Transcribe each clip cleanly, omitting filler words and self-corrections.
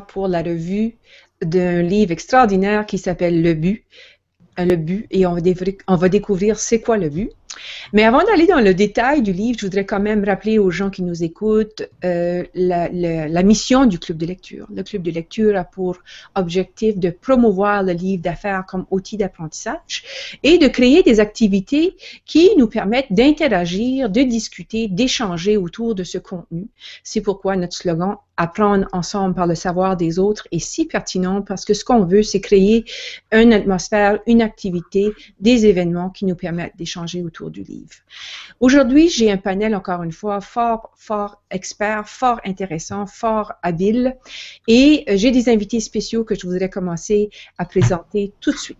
pour la revue d'un livre extraordinaire qui s'appelle Le But. Le but, et on va découvrir c'est quoi le but. Mais avant d'aller dans le détail du livre, je voudrais quand même rappeler aux gens qui nous écoutent la mission du club de lecture. Le club de lecture a pour objectif de promouvoir le livre d'affaires comme outil d'apprentissage et de créer des activités qui nous permettent d'interagir, de discuter, d'échanger autour de ce contenu. C'est pourquoi notre slogan « Apprendre ensemble par le savoir des autres » est si pertinent parce que ce qu'on veut, c'est créer une atmosphère, une activité, des événements qui nous permettent d'échanger autour du livre. Aujourd'hui, j'ai un panel, encore une fois, fort expert, fort intéressant, fort habile, et j'ai des invités spéciaux que je voudrais commencer à présenter tout de suite.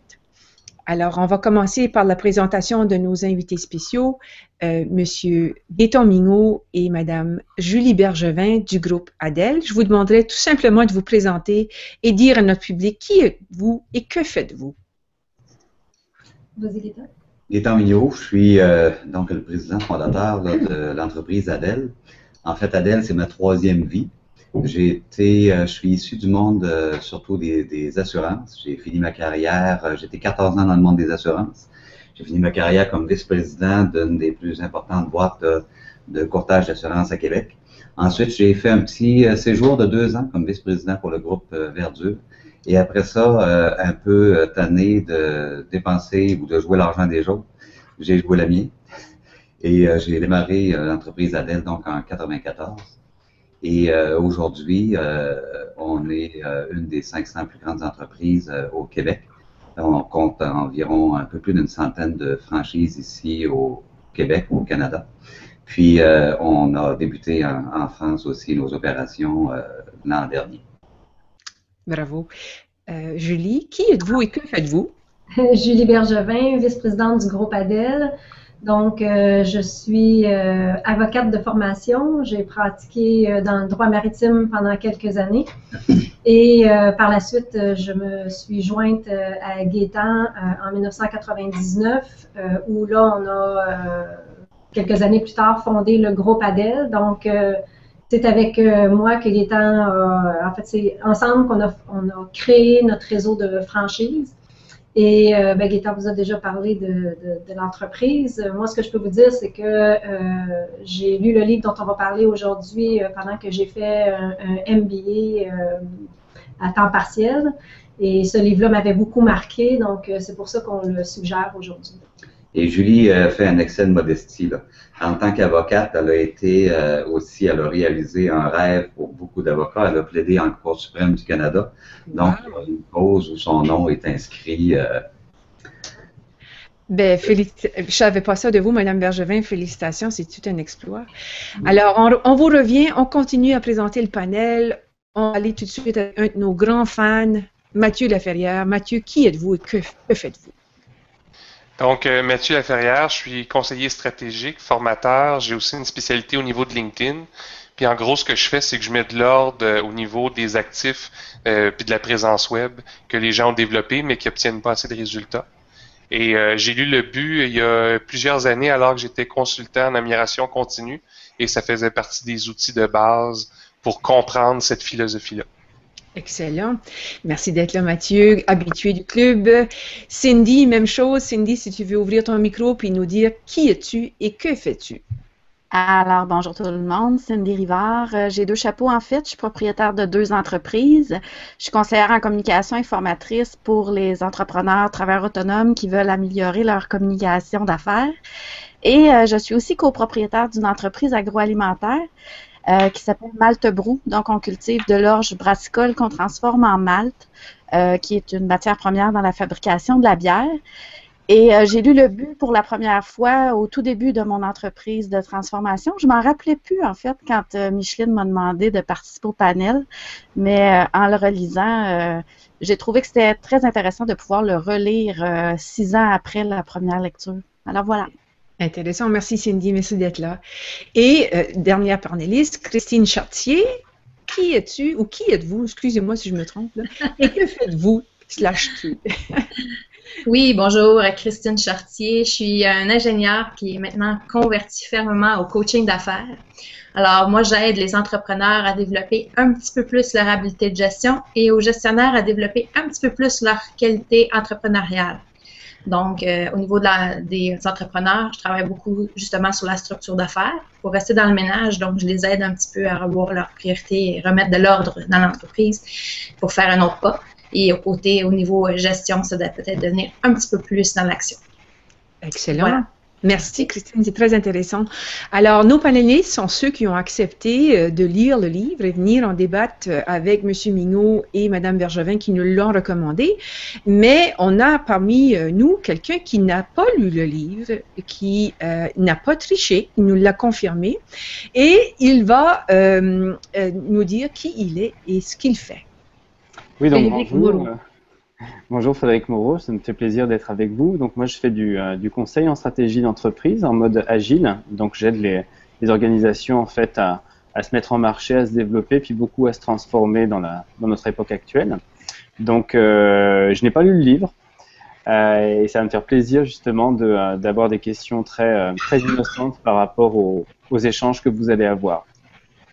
Alors, on va commencer par la présentation de nos invités spéciaux, Monsieur Gaétan Mignot et Madame Julie Bergevin du groupe ADEL. Je vous demanderai tout simplement de vous présenter et dire à notre public qui êtes-vous et que faites-vous. Vas-y, Gaétan. Gaétan Mignot, je suis donc le président fondateur là, de l'entreprise ADEL. En fait, ADEL, c'est ma troisième vie. Je suis issu du monde surtout des assurances. J'ai fini ma carrière, j'étais 14 ans dans le monde des assurances. J'ai fini ma carrière comme vice-président d'une des plus importantes boîtes de courtage d'assurance à Québec. Ensuite, j'ai fait un petit séjour de 2 ans comme vice-président pour le groupe Verdure. Et après ça, un peu tanné de dépenser ou de jouer l'argent des autres, j'ai joué la mienne. Et j'ai démarré l'entreprise ADEL donc en 94. Et aujourd'hui, on est une des 500 plus grandes entreprises au Québec. On compte environ un peu plus d'une centaine de franchises ici au Québec ou au Canada. Puis, on a débuté en France aussi nos opérations l'an dernier. Bravo. Julie, qui êtes-vous et que faites-vous? Julie Bergevin, vice-présidente du groupe ADEL. Donc, je suis avocate de formation. J'ai pratiqué dans le droit maritime pendant quelques années. Et par la suite, je me suis jointe à Gaétan en 1999, où là, on a, quelques années plus tard, fondé le groupe ADEL. Donc, c'est avec moi que Gaétan, en fait, c'est ensemble qu'on a créé notre réseau de franchise. Et Gaétan vous a déjà parlé de l'entreprise. Moi, ce que je peux vous dire, c'est que j'ai lu le livre dont on va parler aujourd'hui pendant que j'ai fait un MBA à temps partiel. Et ce livre-là m'avait beaucoup marqué, donc c'est pour ça qu'on le suggère aujourd'hui. Et Julie fait un excès de modestie, là. En tant qu'avocate, elle a été aussi, elle a réalisé un rêve pour beaucoup d'avocats. Elle a plaidé en Cour suprême du Canada. Donc, une cause où son nom est inscrit. Ben, je ne savais pas ça de vous, Madame Bergevin. Félicitations, c'est tout un exploit. Alors, on vous revient, on continue à présenter le panel. On va aller tout de suite à un de nos grands fans, Mathieu Laferrière. Mathieu, qui êtes-vous et que faites-vous? Donc, Mathieu Laferrière, je suis conseiller stratégique, formateur. J'ai aussi une spécialité au niveau de LinkedIn. Puis en gros, ce que je fais, c'est que je mets de l'ordre au niveau des actifs puis de la présence web que les gens ont développé, mais qui n'obtiennent pas assez de résultats. Et j'ai lu Le But il y a plusieurs années alors que j'étais consultant en amélioration continue et ça faisait partie des outils de base pour comprendre cette philosophie-là. Excellent. Merci d'être là, Mathieu, habitué du club. Cindy, même chose. Cindy, si tu veux ouvrir ton micro puis nous dire qui es-tu et que fais-tu? Alors, bonjour tout le monde, Cindy Rivard. J'ai 2 chapeaux en fait. Je suis propriétaire de 2 entreprises. Je suis conseillère en communication et formatrice pour les entrepreneurs travailleurs autonomes qui veulent améliorer leur communication d'affaires. Et je suis aussi copropriétaire d'une entreprise agroalimentaire qui s'appelle Malte Brou. Donc, on cultive de l'orge brassicole qu'on transforme en malt, qui est une matière première dans la fabrication de la bière. Et j'ai lu Le But pour la première fois au tout début de mon entreprise de transformation. Je m'en rappelais plus, en fait, quand Micheline m'a demandé de participer au panel. Mais en le relisant, j'ai trouvé que c'était très intéressant de pouvoir le relire 6 ans après la première lecture. Alors, voilà. Intéressant. Merci, Cindy. Merci d'être là. Et dernière panéliste, Christine Chartier. Qui es-tu ou qui êtes-vous? Excusez-moi si je me trompe. Là. Et que faites-vous /tu? Oui, bonjour, Christine Chartier. Je suis un ingénieur qui est maintenant converti fermement au coaching d'affaires. Alors, moi, j'aide les entrepreneurs à développer un petit peu plus leur habileté de gestion et aux gestionnaires à développer un petit peu plus leur qualité entrepreneuriale. Donc, au niveau des entrepreneurs, je travaille beaucoup justement sur la structure d'affaires pour rester dans le ménage. Donc, je les aide un petit peu à revoir leurs priorités et remettre de l'ordre dans l'entreprise pour faire un autre pas. Et au niveau gestion, ça doit peut-être devenir un petit peu plus dans l'action. Excellent. Voilà. Merci, Christine, c'est très intéressant. Alors, nos panélistes sont ceux qui ont accepté de lire le livre et venir en débattre avec M. Mignot et Mme Bergevin qui nous l'ont recommandé. Mais on a parmi nous quelqu'un qui n'a pas lu le livre, qui n'a pas triché, il nous l'a confirmé, et il va nous dire qui il est et ce qu'il fait. Oui, donc Frédéric Moreau. Bonjour Frédéric Moreau, ça me fait plaisir d'être avec vous. Donc moi je fais du conseil en stratégie d'entreprise en mode agile. Donc j'aide les organisations en fait à se mettre en marché, à se développer, puis beaucoup à se transformer dans notre époque actuelle. Donc je n'ai pas lu le livre et ça va me faire plaisir justement d'avoir des questions très innocentes par rapport aux échanges que vous allez avoir.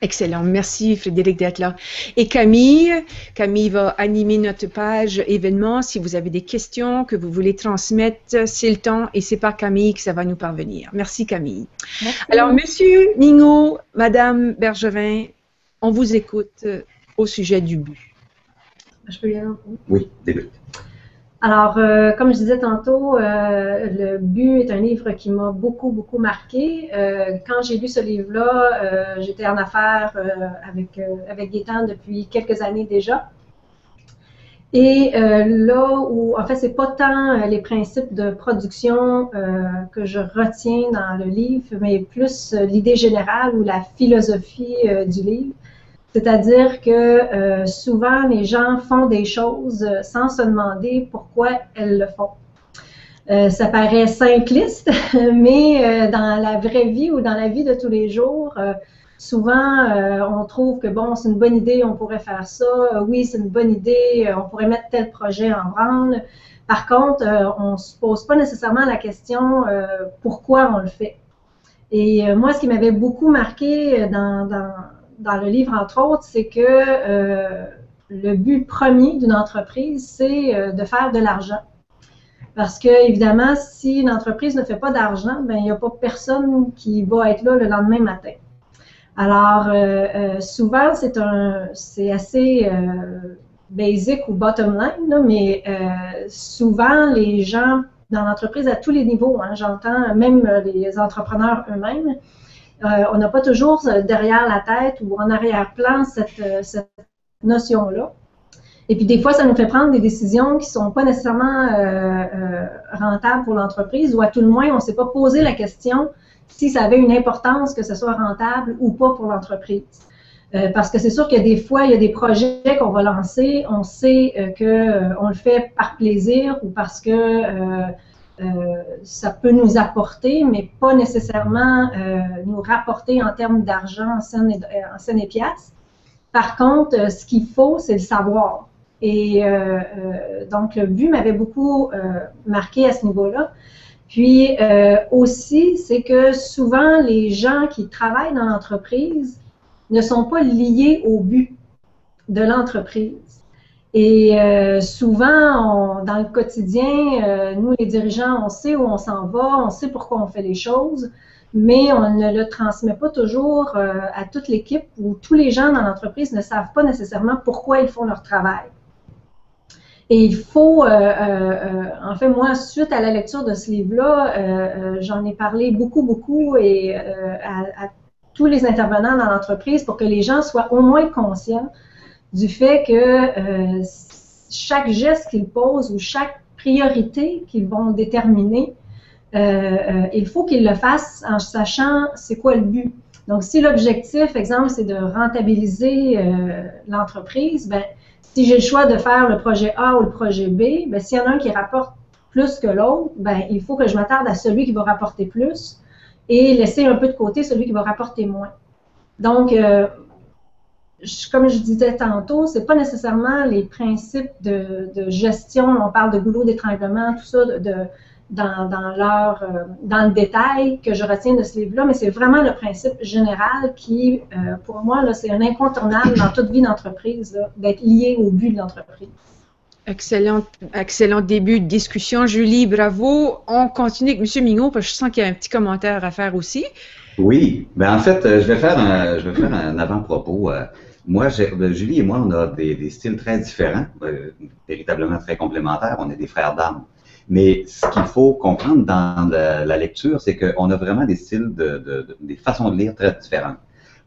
Excellent. Merci, Frédéric, d'être là. Et Camille va animer notre page événements. Si vous avez des questions que vous voulez transmettre, c'est le temps et c'est par Camille que ça va nous parvenir. Merci, Camille. Merci. Alors, Monsieur Mignot, Madame Bergevin, on vous écoute au sujet du but. Je peux y aller? Oui, débute. Alors, comme je disais tantôt, le but est un livre qui m'a beaucoup, beaucoup marqué. Quand j'ai lu ce livre-là, j'étais en affaires avec Gaétan depuis quelques années déjà. Et là où, en fait, c'est pas tant les principes de production que je retiens dans le livre, mais plus l'idée générale ou la philosophie du livre. C'est-à-dire que souvent, les gens font des choses sans se demander pourquoi elles le font. Ça paraît simpliste, mais dans la vraie vie ou dans la vie de tous les jours, souvent, on trouve que bon, c'est une bonne idée, on pourrait faire ça. Oui, c'est une bonne idée, on pourrait mettre tel projet en branle. Par contre, on ne se pose pas nécessairement la question pourquoi on le fait. Et moi, ce qui m'avait beaucoup marqué dans le livre, entre autres, c'est que le but premier d'une entreprise, c'est de faire de l'argent. Parce que, évidemment, si une entreprise ne fait pas d'argent, ben, il n'y a pas personne qui va être là le lendemain matin. Alors, souvent, c'est assez basic ou bottom line, là, mais souvent, les gens dans l'entreprise à tous les niveaux, hein, j'entends même les entrepreneurs eux-mêmes, on n'a pas toujours derrière la tête ou en arrière-plan cette notion-là. Et puis des fois, ça nous fait prendre des décisions qui ne sont pas nécessairement rentables pour l'entreprise ou à tout le moins, on ne s'est pas posé la question si ça avait une importance que ce soit rentable ou pas pour l'entreprise. Parce que c'est sûr que des fois, il y a des projets qu'on va lancer, on sait qu'on le fait par plaisir ou parce que ça peut nous apporter, mais pas nécessairement nous rapporter en termes d'argent en scène et piastres. Par contre, ce qu'il faut, c'est le savoir. Et donc, le but m'avait beaucoup marqué à ce niveau-là. Puis aussi, c'est que souvent, les gens qui travaillent dans l'entreprise ne sont pas liés au but de l'entreprise. Et souvent, dans le quotidien, nous, les dirigeants, on sait où on s'en va, on sait pourquoi on fait les choses, mais on ne le transmet pas toujours à toute l'équipe ou tous les gens dans l'entreprise ne savent pas nécessairement pourquoi ils font leur travail. Et il faut, en fait, moi, suite à la lecture de ce livre-là, j'en ai parlé beaucoup et à tous les intervenants dans l'entreprise pour que les gens soient au moins conscients du fait que chaque geste qu'ils posent ou chaque priorité qu'ils vont déterminer, il faut qu'ils le fassent en sachant c'est quoi le but. Donc, si l'objectif, exemple, c'est de rentabiliser l'entreprise, ben, si j'ai le choix de faire le projet A ou le projet B, ben, s'il y en a un qui rapporte plus que l'autre, ben, il faut que je m'attarde à celui qui va rapporter plus et laisser un peu de côté celui qui va rapporter moins. Donc, comme je disais tantôt, c'est pas nécessairement les principes de gestion, on parle de goulot d'étranglement, tout ça, dans le détail que je retiens de ce livre-là, mais c'est vraiment le principe général qui, pour moi, là, c'est un incontournable dans toute vie d'entreprise, d'être lié au but de l'entreprise. Excellent début de discussion. Julie, bravo. On continue avec M. Mignot, parce que je sens qu'il y a un petit commentaire à faire aussi. Oui, ben en fait, je vais faire un avant-propos. Moi, Julie et moi, on a des styles très différents, véritablement très complémentaires. On est des frères d'armes. Mais ce qu'il faut comprendre dans la lecture, c'est qu'on a vraiment des styles, des façons de lire très différentes.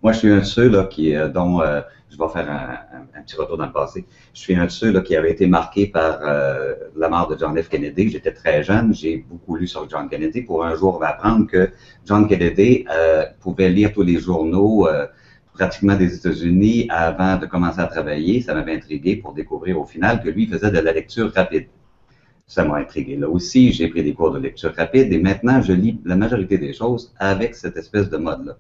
Moi, je suis un de ceux là, dont je vais faire un petit retour dans le passé. Je suis un de ceux là, qui avait été marqué par la mort de John F. Kennedy. J'étais très jeune, j'ai beaucoup lu sur John Kennedy pour un jour apprendre que John Kennedy pouvait lire tous les journaux pratiquement des États-Unis avant de commencer à travailler. Ça m'avait intrigué pour découvrir au final que lui faisait de la lecture rapide. Ça m'a intrigué. Là aussi, j'ai pris des cours de lecture rapide et maintenant, je lis la majorité des choses avec cette espèce de mode-là.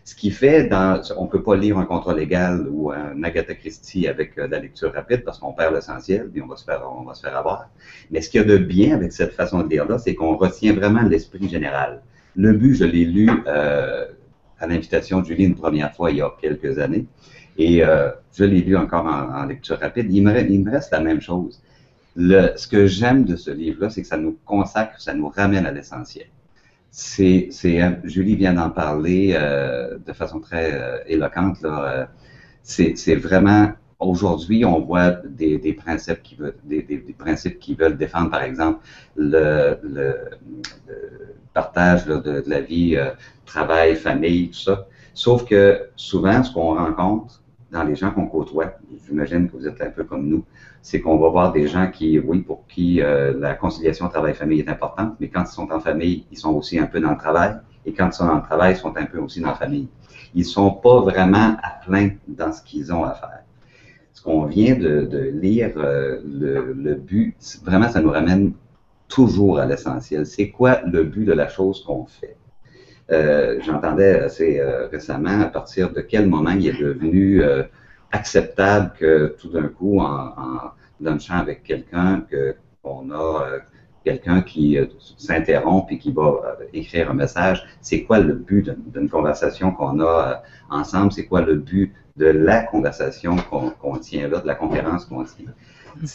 Ce qui fait, on peut pas lire un contrat légal ou un Agatha Christie avec la lecture rapide parce qu'on perd l'essentiel et on va se faire avoir. Mais ce qu'il y a de bien avec cette façon de lire-là, c'est qu'on retient vraiment l'esprit général. Le but, je l'ai lu à l'invitation de Julie une première fois il y a quelques années et je l'ai lu encore en lecture rapide. Il me reste la même chose. Ce que j'aime de ce livre-là, c'est que ça nous consacre, ça nous ramène à l'essentiel. Julie vient d'en parler de façon très éloquente. Là. C'est vraiment, aujourd'hui, on voit des principes des principes qui veulent défendre, par exemple, le partage là, de la vie, travail, famille, tout ça. Sauf que souvent, ce qu'on rencontre dans les gens qu'on côtoie, j'imagine que vous êtes un peu comme nous, c'est qu'on va voir des gens pour qui la conciliation travail-famille est importante, mais quand ils sont en famille, ils sont aussi un peu dans le travail, et quand ils sont dans le travail, ils sont un peu aussi dans la famille. Ils ne sont pas vraiment à plein dans ce qu'ils ont à faire. Ce qu'on vient de lire, le but, vraiment, ça nous ramène toujours à l'essentiel. C'est quoi le but de la chose qu'on fait? J'entendais assez récemment à partir de quel moment il est devenu acceptable que tout d'un coup, en lunchant avec quelqu'un, qu'on a quelqu'un qui s'interrompt et qui va écrire un message. C'est quoi le but d'une conversation qu'on a ensemble? C'est quoi le but de la conversation qu'on tient là, de la conférence qu'on tient?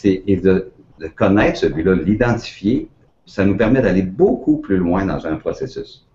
Et de connaître ce but-là, de l'identifier, ça nous permet d'aller beaucoup plus loin dans un processus.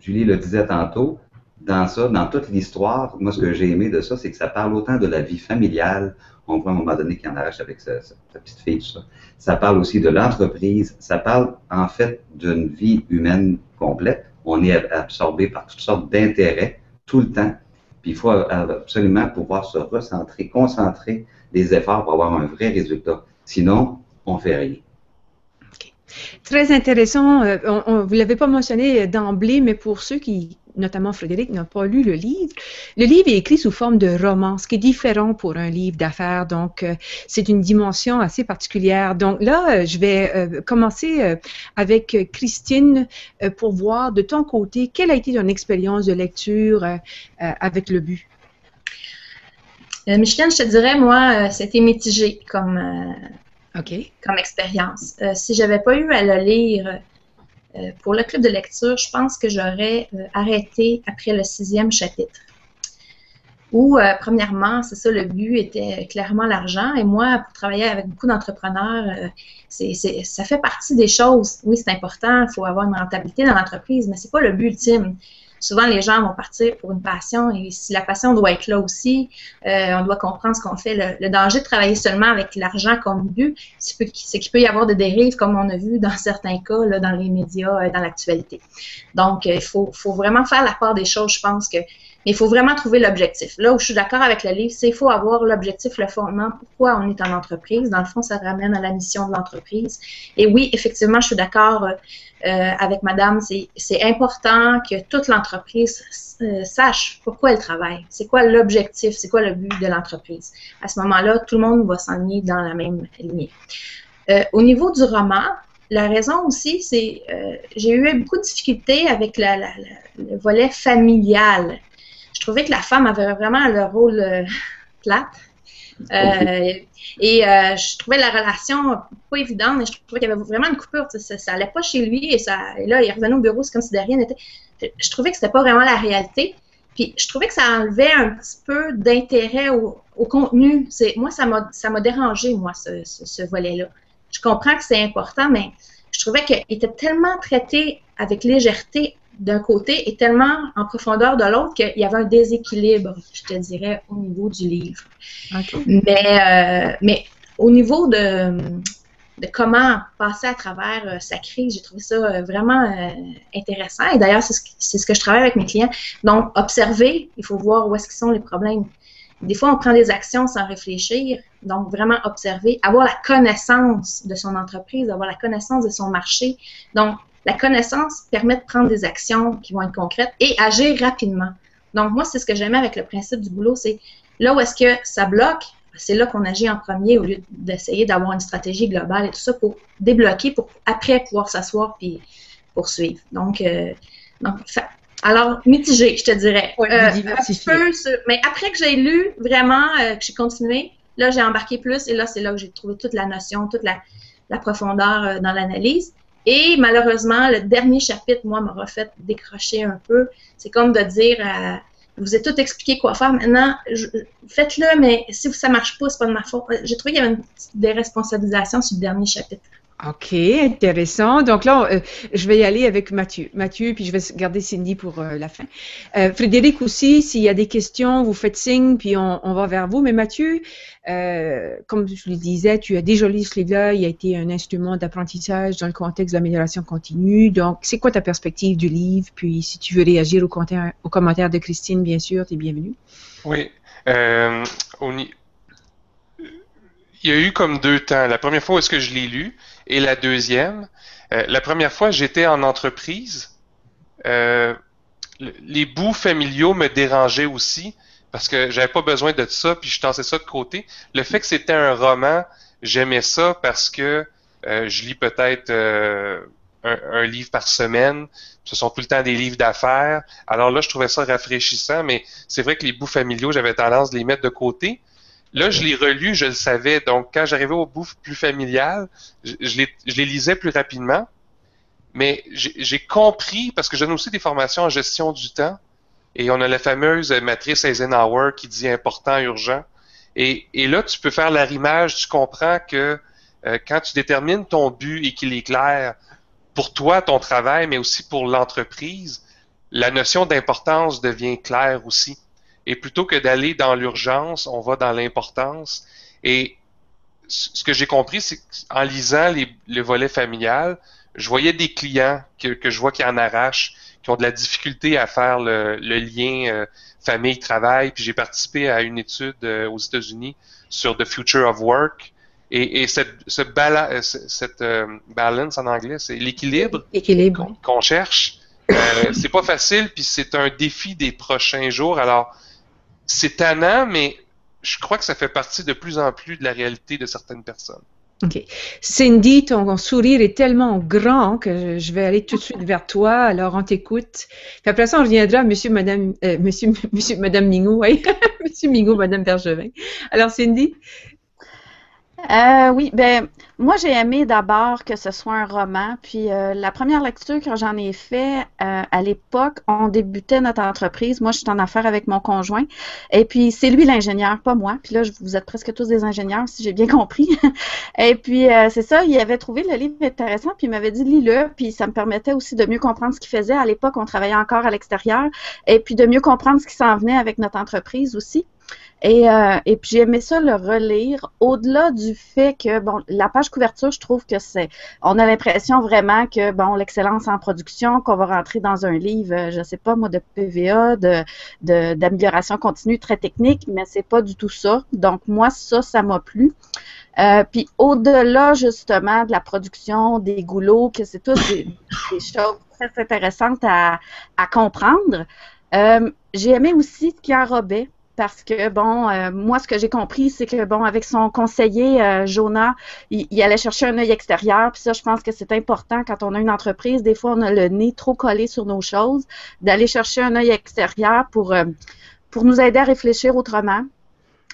Julie le disait tantôt, dans toute l'histoire, moi, ce que j'ai aimé de ça, c'est que ça parle autant de la vie familiale. On voit à un moment donné qu'il en arrache avec sa petite fille, tout ça. Ça parle aussi de l'entreprise. Ça parle, en fait, d'une vie humaine complète. On est absorbé par toutes sortes d'intérêts tout le temps. Puis il faut absolument pouvoir se recentrer, concentrer les efforts pour avoir un vrai résultat. Sinon, on fait rien. Très intéressant. Vous ne l'avez pas mentionné d'emblée, mais pour ceux qui, notamment Frédéric, n'ont pas lu le livre est écrit sous forme de roman, ce qui est différent pour un livre d'affaires. Donc, c'est une dimension assez particulière. Donc là, je vais commencer avec Christine pour voir de ton côté, quelle a été ton expérience de lecture avec le but? Micheline, je te dirais, moi, c'était mitigé comme expérience. Si j'avais pas eu à le lire pour le club de lecture, je pense que j'aurais arrêté après le 6e chapitre. Où, premièrement, c'est ça, le but était clairement l'argent. Et moi, pour travailler avec beaucoup d'entrepreneurs, ça fait partie des choses. Oui, c'est important, il faut avoir une rentabilité dans l'entreprise, mais c'est pas le but ultime. Souvent, les gens vont partir pour une passion et si la passion doit être là aussi, on doit comprendre ce qu'on fait. Le danger de travailler seulement avec l'argent comme but, c'est qu'il peut y avoir des dérives, comme on a vu dans certains cas là, dans les médias, dans l'actualité. Donc, il faut vraiment faire la part des choses, je pense que. Mais il faut vraiment trouver l'objectif. Là où je suis d'accord avec le livre, c'est qu'il faut avoir l'objectif, le fondement, pourquoi on est en entreprise. Dans le fond, ça ramène à la mission de l'entreprise. Et oui, effectivement, je suis d'accord avec madame, c'est important que toute l'entreprise sache pourquoi elle travaille. C'est quoi l'objectif, c'est quoi le but de l'entreprise. À ce moment-là, tout le monde va s'enligner dans la même lignée. Au niveau du roman, la raison aussi, c'est j'ai eu beaucoup de difficultés avec le volet familial. Je je trouvais que la femme avait vraiment le rôle plate. Je trouvais la relation pas évidente, et je trouvais qu'il y avait vraiment une coupure. Ça allait pas chez lui, et là, il revenait au bureau, c'est comme si de rien n'était. Je trouvais que c'était pas vraiment la réalité. Puis je trouvais que ça enlevait un petit peu d'intérêt au contenu. Moi, ça m'a dérangé, moi, ce volet-là. Je comprends que c'est important, mais je trouvais qu'il était tellement traité avec légèreté d'un côté et tellement en profondeur de l'autre qu'il y avait un déséquilibre, je te dirais, au niveau du livre. OK. Mais au niveau de comment passer à travers sa crise, j'ai trouvé ça vraiment intéressant. Et d'ailleurs, c'est ce que je travaille avec mes clients. Donc, observer, il faut voir où est-ce qu'ils sont les problèmes. Des fois, on prend des actions sans réfléchir. Donc, vraiment observer, avoir la connaissance de son entreprise, avoir la connaissance de son marché. Donc, la connaissance permet de prendre des actions qui vont être concrètes et agir rapidement. Donc, moi, c'est ce que j'aimais avec le principe du boulot, c'est là où est-ce que ça bloque, c'est là qu'on agit en premier au lieu d'essayer d'avoir une stratégie globale et tout ça pour débloquer, pour après pouvoir s'asseoir puis poursuivre. Donc alors, mitigé, je te dirais. Mais après que j'ai lu, vraiment, que j'ai continué, là, j'ai embarqué plus et là, c'est là que j'ai trouvé toute la notion, toute la profondeur dans l'analyse. Et malheureusement, le dernier chapitre, moi, m'a refait décrocher un peu. C'est comme de dire, je vous ai tout expliqué quoi faire. Maintenant, faites-le, mais si ça ne marche pas, c'est pas de ma faute. J'ai trouvé qu'il y avait une petite déresponsabilisation sur le dernier chapitre. OK, intéressant. Donc là, je vais y aller avec Mathieu. Mathieu, puis je vais garder Cindy pour la fin. Frédéric aussi, s'il y a des questions, vous faites signe, puis on va vers vous. Mais Mathieu, comme je le disais, tu as déjà lu ce livre-là, il a été un instrument d'apprentissage dans le contexte de l'amélioration continue. Donc, c'est quoi ta perspective du livre? Puis, si tu veux réagir aux commentaires de Christine, bien sûr, tu es bienvenue. Oui. Il y a eu comme 2 temps. La première fois où est-ce que je l'ai lu et la deuxième. La première fois, j'étais en entreprise. Les bouts familiaux me dérangeaient aussi parce que j'avais pas besoin de ça puis je tassais ça de côté. Le fait que c'était un roman, j'aimais ça parce que je lis peut-être un livre par semaine. Ce sont tout le temps des livres d'affaires. Alors là, je trouvais ça rafraîchissant, mais c'est vrai que les bouts familiaux, j'avais tendance de les mettre de côté. Là, je l'ai relu, je le savais. Donc, quand j'arrivais au bout plus familial, je les lisais plus rapidement. Mais j'ai compris, parce que je donne aussi des formations en gestion du temps, et on a la fameuse matrice Eisenhower qui dit important, urgent. Et là, tu peux faire l'arrimage, tu comprends que quand tu détermines ton but et qu'il est clair pour toi, ton travail, mais aussi pour l'entreprise, la notion d'importance devient claire aussi. Et plutôt que d'aller dans l'urgence, on va dans l'importance. Et ce que j'ai compris, c'est qu'en lisant le volet familial, je voyais des clients que je vois qui en arrachent, qui ont de la difficulté à faire le lien famille-travail. Puis j'ai participé à une étude aux États-Unis sur The Future of Work. Et cette balance en anglais, c'est l'équilibre qu'on cherche. C'est pas facile, puis c'est un défi des prochains jours. Alors, c'est tannant, mais je crois que ça fait partie de plus en plus de la réalité de certaines personnes. OK. Cindy, ton sourire est tellement grand que je vais aller tout de suite vers toi. Alors, on t'écoute. Puis après ça, on reviendra à monsieur, madame Migaud, oui. Monsieur Migaud, madame Bergevin. Alors, Cindy? Oui, ben moi j'ai aimé d'abord que ce soit un roman, puis la première lecture que j'en ai fait à l'époque, on débutait notre entreprise, moi je suis en affaires avec mon conjoint, et puis c'est lui l'ingénieur, pas moi, puis là vous êtes presque tous des ingénieurs si j'ai bien compris, et puis c'est ça, il avait trouvé le livre intéressant, puis il m'avait dit lis-le, puis ça me permettait aussi de mieux comprendre ce qu'il faisait, à l'époque on travaillait encore à l'extérieur, et puis de mieux comprendre ce qui s'en venait avec notre entreprise aussi. Et puis j'ai aimé ça le relire, au-delà du fait que, bon, la page couverture, je trouve que on a l'impression vraiment que, bon, l'excellence en production, qu'on va rentrer dans un livre, je sais pas moi, de PVA, d'amélioration continue très technique, mais c'est pas du tout ça. Donc moi, ça m'a plu. Puis au-delà justement de la production, des goulots, que c'est toutes des choses très intéressantes à comprendre, j'ai aimé aussi ce qui enrobait. parce que, bon, moi, ce que j'ai compris, c'est que, bon, avec son conseiller, Jonah, il allait chercher un œil extérieur. Puis ça, je pense que c'est important quand on a une entreprise. Des fois, on a le nez trop collé sur nos choses, d'aller chercher un œil extérieur pour nous aider à réfléchir autrement.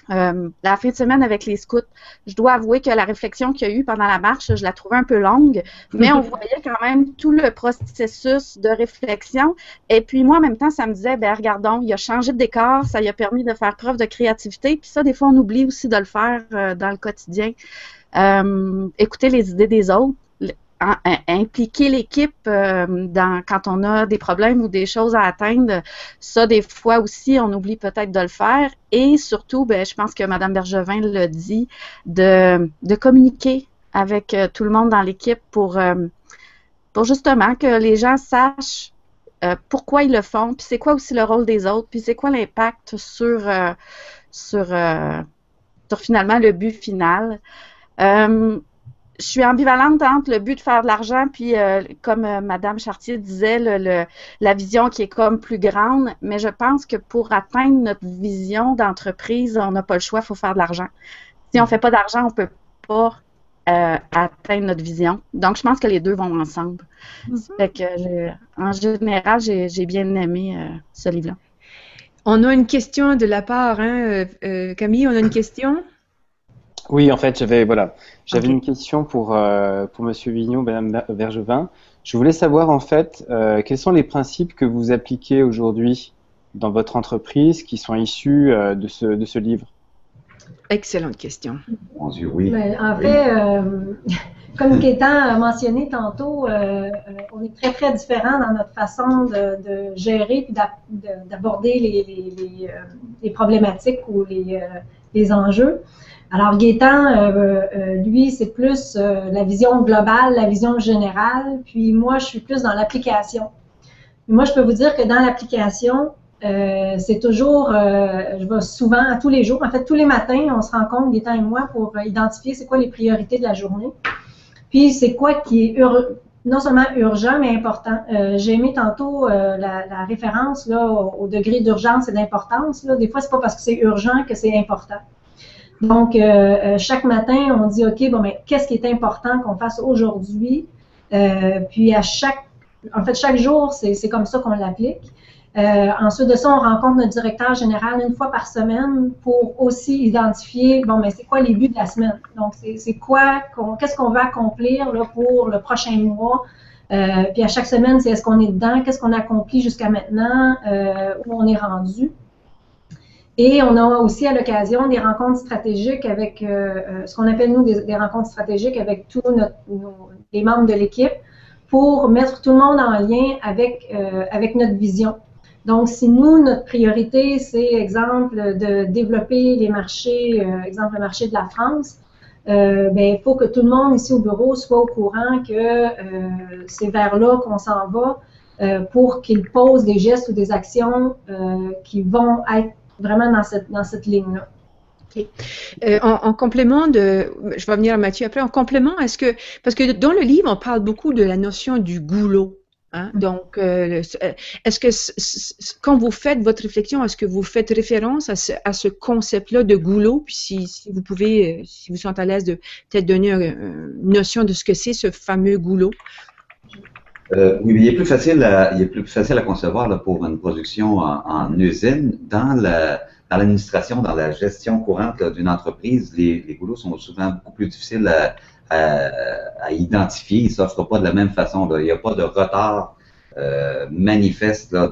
La fin de semaine avec les scouts, je dois avouer que la réflexion qu'il y a eu pendant la marche, je la trouvais un peu longue, mais on voyait quand même tout le processus de réflexion. Et puis moi, en même temps, ça me disait, ben regardons, il a changé de décor, ça lui a permis de faire preuve de créativité. Puis ça, des fois, on oublie aussi de le faire dans le quotidien. Écouter les idées des autres. Impliquer l'équipe quand on a des problèmes ou des choses à atteindre, ça, des fois aussi, on oublie peut-être de le faire. Et surtout, ben, je pense que Mme Bergevin l'a dit, de communiquer avec tout le monde dans l'équipe pour justement que les gens sachent pourquoi ils le font, puis c'est quoi aussi le rôle des autres, puis c'est quoi l'impact sur finalement le but final. Je suis ambivalente entre le but de faire de l'argent puis, comme Mme Chartier disait, la vision qui est comme plus grande, mais je pense que pour atteindre notre vision d'entreprise, on n'a pas le choix, il faut faire de l'argent. Si on ne fait pas d'argent, on ne peut pas atteindre notre vision. Donc, je pense que les deux vont ensemble. Fait que, en général, j'ai bien aimé ce livre-là. On a une question de la part, hein, Camille, on a une question? Oui, en fait, j'avais Ok. une question pour Monsieur Vigneault, Madame Bergevin. Je voulais savoir en fait quels sont les principes que vous appliquez aujourd'hui dans votre entreprise qui sont issus de ce livre. Excellente question. Mon Dieu, oui. Ben, en Oui. fait, comme Gaétan a mentionné tantôt, on est très, très différents dans notre façon de gérer et d'aborder les problématiques ou les enjeux. Alors, Gaétan, lui, c'est plus la vision globale, la vision générale, puis moi, je suis plus dans l'application. Moi, je peux vous dire que dans l'application, c'est toujours, je vais souvent, tous les jours, en fait, tous les matins, on se rencontre, Gaétan et moi, pour identifier c'est quoi les priorités de la journée, puis c'est quoi qui est non seulement urgent, mais important. J'ai aimé tantôt la référence là, au degré d'urgence et d'importance. Des fois, c'est pas parce que c'est urgent que c'est important. Donc, chaque matin, on dit, OK, bon, mais qu'est-ce qui est important qu'on fasse aujourd'hui? Puis chaque jour, c'est comme ça qu'on l'applique. Ensuite de ça, on rencontre notre directeur général une fois par semaine pour aussi identifier, bon, mais c'est quoi les buts de la semaine? Donc, qu'est-ce qu'on veut accomplir là, pour le prochain mois? Puis à chaque semaine, c'est est-ce qu'on est dedans? Qu'est-ce qu'on a accompli jusqu'à maintenant? Où on est rendu? Et on a aussi à l'occasion des rencontres stratégiques avec ce qu'on appelle, nous, des rencontres stratégiques avec tous les membres de l'équipe pour mettre tout le monde en lien avec notre vision. Donc, si nous, notre priorité, c'est, exemple, de développer les marchés, exemple, le marché de la France, il faut que tout le monde ici au bureau soit au courant que c'est vers là qu'on s'en va pour qu'ils posent des gestes ou des actions qui vont être vraiment dans cette ligne-là. Okay. En complément je vais venir à Mathieu après, en complément, parce que dans le livre, on parle beaucoup de la notion du goulot. Hein? Donc, est-ce que quand vous faites votre réflexion, est-ce que vous faites référence à ce concept-là de goulot? Puis si vous pouvez, si vous sentez à l'aise de peut-être donner une notion de ce que c'est ce fameux goulot. Oui, mais il est plus facile à concevoir là, pour une production en usine. Dans l'administration, dans la gestion courante d'une entreprise, les goulots sont souvent beaucoup plus difficiles à identifier. Ils ne s'offrent pas de la même façon. Là. Il n'y a pas de retard manifeste là,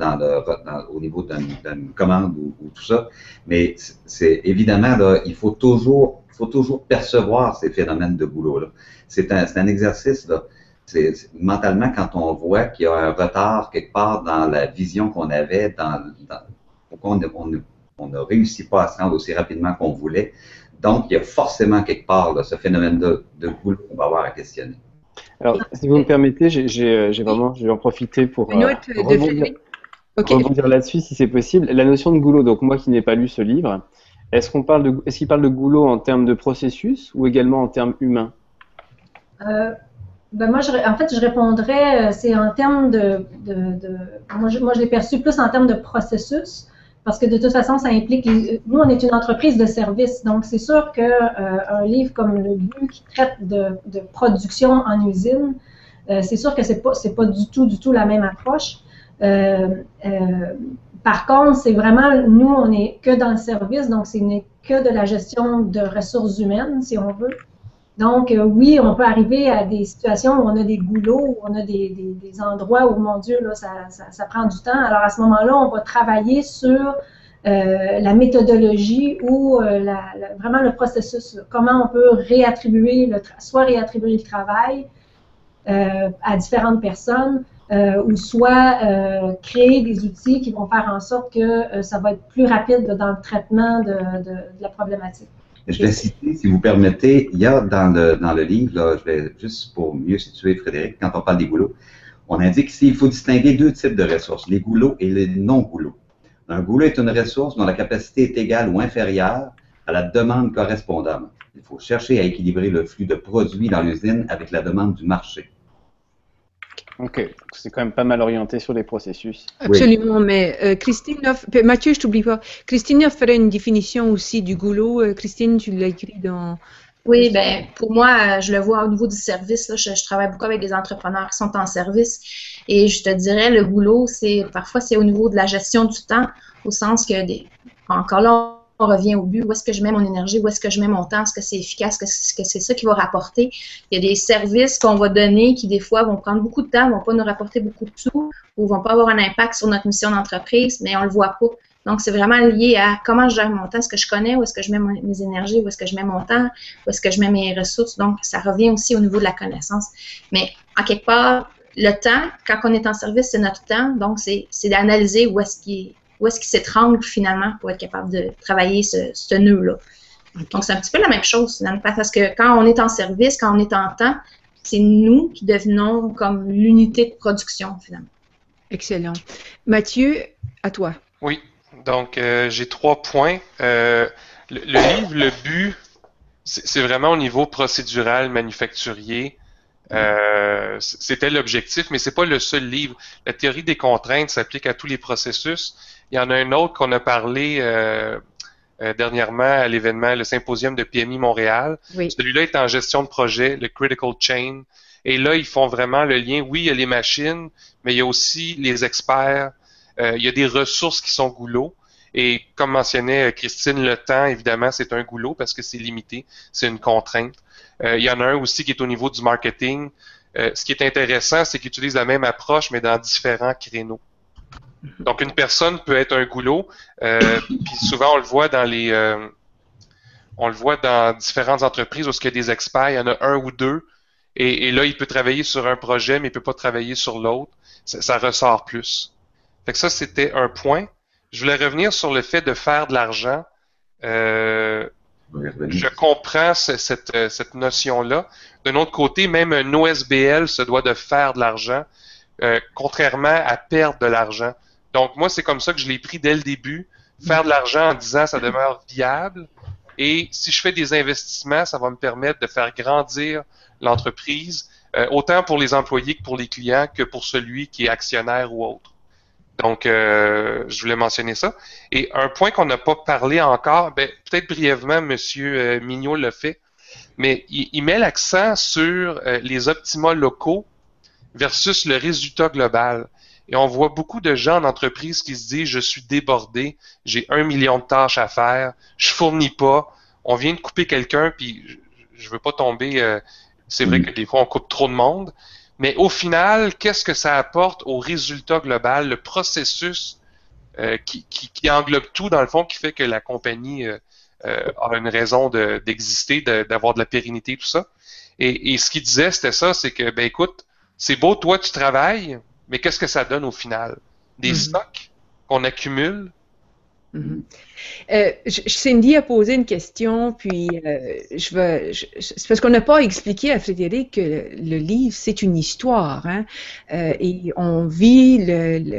au niveau d'une commande ou tout ça. Mais c'est évidemment, là, il faut toujours percevoir ces phénomènes de goulot. C'est un exercice. Là. Mentalement, quand on voit qu'il y a un retard quelque part dans la vision qu'on avait, pourquoi on ne réussit pas à se rendre aussi rapidement qu'on voulait. Donc, il y a forcément quelque part là, ce phénomène de goulot qu'on va avoir à questionner. Alors, si vous me permettez, je vais en profiter pour rebondir là-dessus, si c'est possible. La notion de goulot, donc moi qui n'ai pas lu ce livre, est-ce qu'il parle de goulot en termes de processus ou également en termes humains? Moi, je répondrais, c'est en termes moi, je l'ai perçu plus en termes de processus, parce que de toute façon, ça implique, nous, on est une entreprise de service, donc c'est sûr qu'un livre comme Le But qui traite de production en usine, c'est sûr que c'est pas du tout la même approche. Par contre, c'est vraiment, nous, on n'est que dans le service, donc ce n'est que de la gestion de ressources humaines, si on veut. Donc, oui, on peut arriver à des situations où on a des goulots, où on a des endroits où, mon Dieu, là, ça prend du temps. Alors, à ce moment-là, on va travailler sur la méthodologie ou vraiment le processus. Comment on peut réattribuer soit réattribuer le travail à différentes personnes, ou soit créer des outils qui vont faire en sorte que ça va être plus rapide dans le traitement de la problématique. Je vais citer, si vous permettez, il y a dans le livre, là, je vais juste pour mieux situer Frédéric, quand on parle des goulots, on indique ici qu'il faut distinguer deux types de ressources, les goulots et les non-goulots. Un goulot est une ressource dont la capacité est égale ou inférieure à la demande correspondante. Il faut chercher à équilibrer le flux de produits dans l'usine avec la demande du marché. Ok, c'est quand même pas mal orienté sur les processus. Absolument, oui. Mais Christine, Mathieu, je t'oublie pas. Christine ferait une définition aussi du goulot. Christine, tu l'as écrit dans... Oui, ben pour moi, je le vois au niveau du service. Là, je travaille beaucoup avec des entrepreneurs qui sont en service et je te dirais, le goulot, parfois c'est au niveau de la gestion du temps, au sens que, encore là, on revient au but, où est-ce que je mets mon énergie, où est-ce que je mets mon temps, est-ce que c'est efficace, est-ce que c'est ça qui va rapporter. Il y a des services qu'on va donner qui, des fois, vont prendre beaucoup de temps, vont pas nous rapporter beaucoup de sous, ou vont pas avoir un impact sur notre mission d'entreprise, mais on le voit pas. Donc, c'est vraiment lié à comment je gère mon temps, est-ce que je connais, où est-ce que je mets mes énergies, où est-ce que je mets mon temps, où est-ce que je mets mes ressources. Donc, ça revient aussi au niveau de la connaissance. Mais, en quelque part, le temps, quand on est en service, c'est notre temps, donc c'est d'analyser où est-ce qu'il s'étrangle finalement pour être capable de travailler ce nœud-là. Okay. Donc, c'est un petit peu la même chose, finalement, parce que quand on est en service, quand on est en temps, c'est nous qui devenons comme l'unité de production, finalement. Excellent. Mathieu, à toi. Oui, donc j'ai 3 points. Le livre, Le But, c'est vraiment au niveau procédural, manufacturier. C'était l'objectif, mais c'est pas le seul livre. La théorie des contraintes s'applique à tous les processus. Il y en a un autre qu'on a parlé dernièrement à l'événement, le symposium de PMI Montréal. Oui. Celui-là est en gestion de projet, le Critical Chain. Et là, ils font vraiment le lien. Oui, il y a les machines, mais il y a aussi les experts. Il y a des ressources qui sont goulots. Et comme mentionnait Christine, le temps, évidemment, c'est un goulot parce que c'est limité, c'est une contrainte. Il y en a un aussi qui est au niveau du marketing. Ce qui est intéressant, c'est qu'ils utilisent la même approche, mais dans différents créneaux. Donc, une personne peut être un goulot, puis souvent on le voit dans différentes entreprises où il y a des experts, il y en a un ou deux, et là, il peut travailler sur un projet, mais il peut pas travailler sur l'autre. Ça ressort plus. Fait que ça, c'était un point. Je voulais revenir sur le fait de faire de l'argent. Je comprends cette notion-là. D'un autre côté, même un OSBL se doit de faire de l'argent, contrairement à perdre de l'argent. Donc, moi, c'est comme ça que je l'ai pris dès le début. Faire de l'argent en disant ça demeure viable. Et si je fais des investissements, ça va me permettre de faire grandir l'entreprise, autant pour les employés que pour les clients, que pour celui qui est actionnaire ou autre. Donc, je voulais mentionner ça. Et un point qu'on n'a pas parlé encore, peut-être brièvement, M. Mignot l'a fait, mais il met l'accent sur les optima locaux versus le résultat global. Et on voit beaucoup de gens en entreprise qui se disent « Je suis débordé, j'ai 1 million de tâches à faire, je fournis pas, on vient de couper quelqu'un, puis je veux pas tomber... c'est vrai que des fois, on coupe trop de monde. » Mais au final, qu'est-ce que ça apporte au résultat global, le processus qui englobe tout, dans le fond, qui fait que la compagnie a une raison d'exister, d'avoir de la pérennité, tout ça. Et ce qu'il disait, c'était ça, c'est que, écoute, c'est beau, toi, tu travailles, mais qu'est-ce que ça donne au final? Des stocks qu'on accumule? Cindy a posé une question, puis c'est parce qu'on n'a pas expliqué à Frédéric que le livre, c'est une histoire, hein, et on vit